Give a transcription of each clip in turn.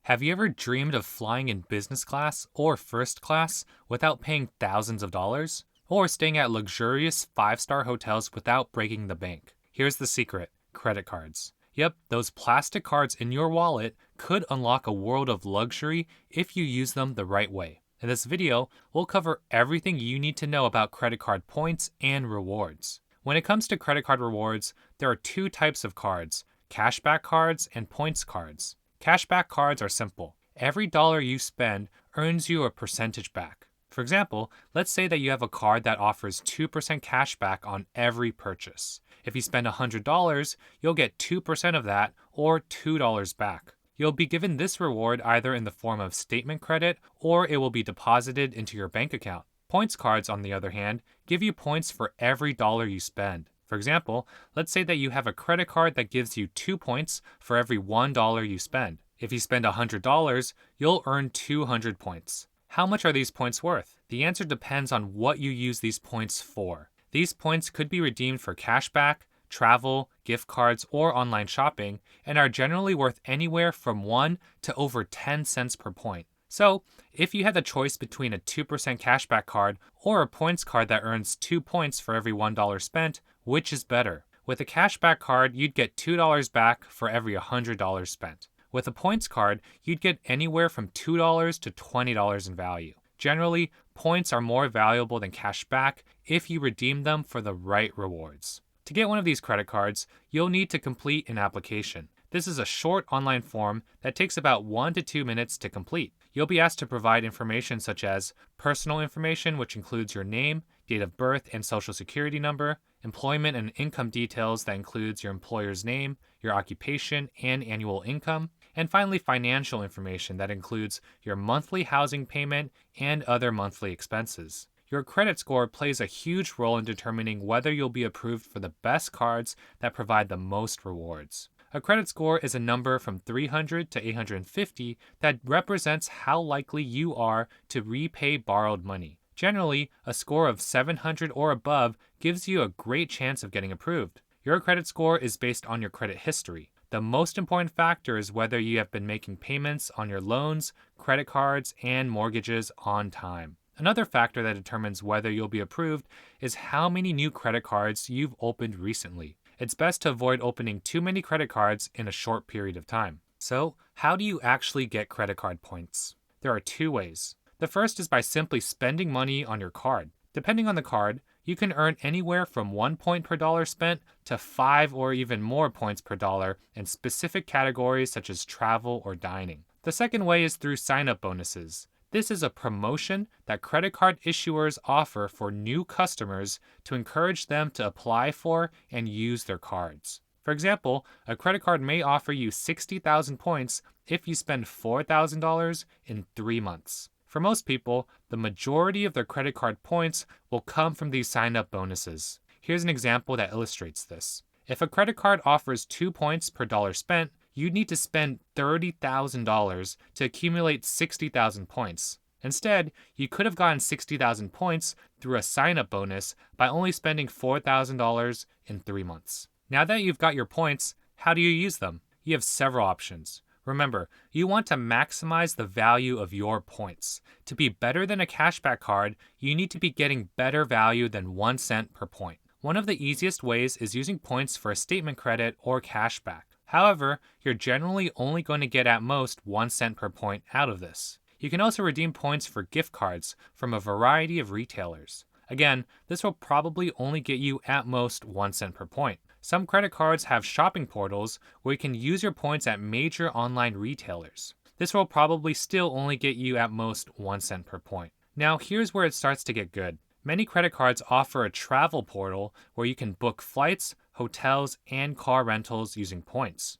Have you ever dreamed of flying in business class or first class without paying thousands of dollars? Or staying at luxurious 5-star hotels without breaking the bank? Here's the secret: credit cards. Yep, those plastic cards in your wallet could unlock a world of luxury if you use them the right way. In this video, we'll cover everything you need to know about credit card points and rewards. When it comes to credit card rewards, there are two types of cards: cashback cards and points cards. Cashback cards are simple. Every dollar you spend earns you a percentage back. For example, let's say that you have a card that offers 2% cash back on every purchase. If you spend $100, you'll get 2% of that, or $2 back. You'll be given this reward either in the form of statement credit or it will be deposited into your bank account. Points cards, on the other hand, give you points for every dollar you spend. For example, let's say that you have a credit card that gives you 2 points for every $1 you spend. If you spend $100, you'll earn 200 points. How much are these points worth? The answer depends on what you use these points for. These points could be redeemed for cashback, travel, gift cards, or online shopping, and are generally worth anywhere from 1 to over 10 cents per point. So, if you had the choice between a 2% cashback card or a points card that earns 2 points for every $1 spent, which is better? With a cashback card, you'd get $2 back for every $100 spent. With a points card, you'd get anywhere from $2 to $20 in value. Generally, points are more valuable than cash back if you redeem them for the right rewards. To get one of these credit cards, you'll need to complete an application. This is a short online form that takes about 1 to 2 minutes to complete. You'll be asked to provide information such as personal information, which includes your name, date of birth, and social security number, employment and income details that includes your employer's name, your occupation, and annual income, and finally financial information that includes your monthly housing payment and other monthly expenses. Your credit score plays a huge role in determining whether you'll be approved for the best cards that provide the most rewards. A credit score is a number from 300 to 850 that represents how likely you are to repay borrowed money. Generally, a score of 700 or above gives you a great chance of getting approved. Your credit score is based on your credit history. The most important factor is whether you have been making payments on your loans, credit cards, and mortgages on time. Another factor that determines whether you'll be approved is how many new credit cards you've opened recently. It's best to avoid opening too many credit cards in a short period of time. So, how do you actually get credit card points? There are two ways. The first is by simply spending money on your card. Depending on the card, you can earn anywhere from 1 point per dollar spent to 5 or even more points per dollar in specific categories such as travel or dining. The second way is through sign-up bonuses. This is a promotion that credit card issuers offer for new customers to encourage them to apply for and use their cards. For example, a credit card may offer you 60,000 points if you spend $4,000 in 3 months. For most people, the majority of their credit card points will come from these sign-up bonuses. Here's an example that illustrates this. If a credit card offers 2 points per dollar spent, you'd need to spend $30,000 to accumulate 60,000 points. Instead, you could have gotten 60,000 points through a sign-up bonus by only spending $4,000 in 3 months. Now that you've got your points, how do you use them? You have several options. Remember, you want to maximize the value of your points. To be better than a cashback card, you need to be getting better value than 1 cent per point. One of the easiest ways is using points for a statement credit or cashback. However, you're generally only going to get at most 1 cent per point out of this. You can also redeem points for gift cards from a variety of retailers. Again, this will probably only get you at most 1 cent per point. Some credit cards have shopping portals where you can use your points at major online retailers. This will probably still only get you at most 1 cent per point. Now, here's where it starts to get good. Many credit cards offer a travel portal where you can book flights, hotels, and car rentals using points.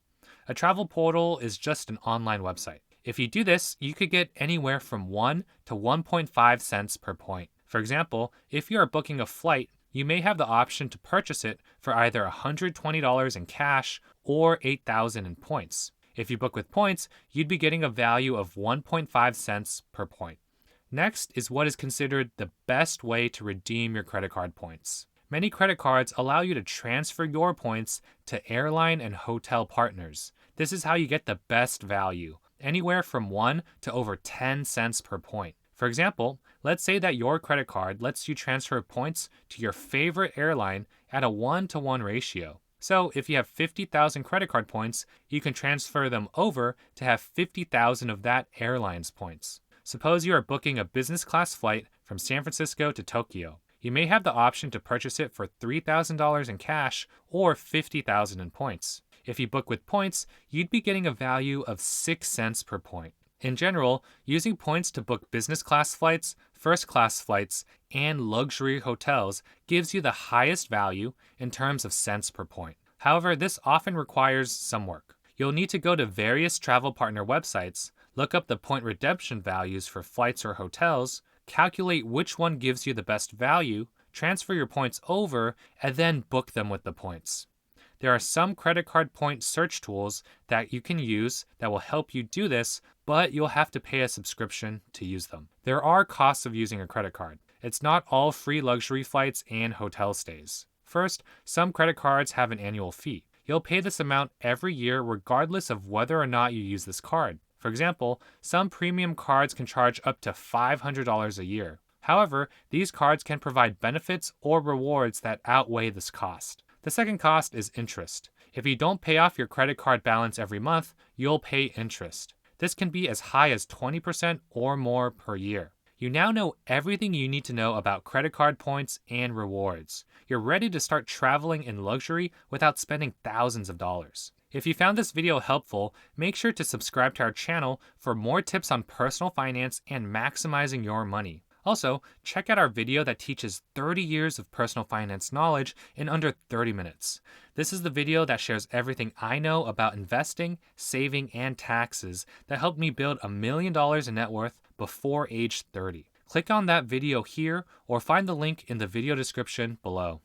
A travel portal is just an online website. If you do this, you could get anywhere from 1 to 1.5 cents per point. For example, if you are booking a flight, you may have the option to purchase it for either $120 in cash or $8,000 in points. If you book with points, you'd be getting a value of 1.5 cents per point. Next is what is considered the best way to redeem your credit card points. Many credit cards allow you to transfer your points to airline and hotel partners. This is how you get the best value. anywhere from 1 to over 10 cents per point. For example, let's say that your credit card lets you transfer points to your favorite airline at a 1-to-1 ratio. So if you have 50,000 credit card points, you can transfer them over to have 50,000 of that airline's points. Suppose you are booking a business class flight from San Francisco to Tokyo. You may have the option to purchase it for $3,000 in cash or $50,000 in points. If you book with points, you'd be getting a value of 6 cents per point. In general, using points to book business class flights, first class flights, and luxury hotels gives you the highest value in terms of cents per point. However, this often requires some work. You'll need to go to various travel partner websites, look up the point redemption values for flights or hotels, calculate which one gives you the best value, transfer your points over, and then book them with the points. There are some credit card point search tools that you can use that will help you do this, but you'll have to pay a subscription to use them. There are costs of using a credit card. It's not all free luxury flights and hotel stays. First, some credit cards have an annual fee. You'll pay this amount every year regardless of whether or not you use this card. For example, some premium cards can charge up to $500 a year. However, these cards can provide benefits or rewards that outweigh this cost. The second cost is interest. If you don't pay off your credit card balance every month, you'll pay interest. This can be as high as 20% or more per year. You now know everything you need to know about credit card points and rewards. You're ready to start traveling in luxury without spending thousands of dollars. If you found this video helpful, make sure to subscribe to our channel for more tips on personal finance and maximizing your money. Also, check out our video that teaches 30 years of personal finance knowledge in under 30 minutes. This is the video that shares everything I know about investing, saving, and taxes that helped me build $1 million in net worth before age 30. Click on that video here or find the link in the video description below.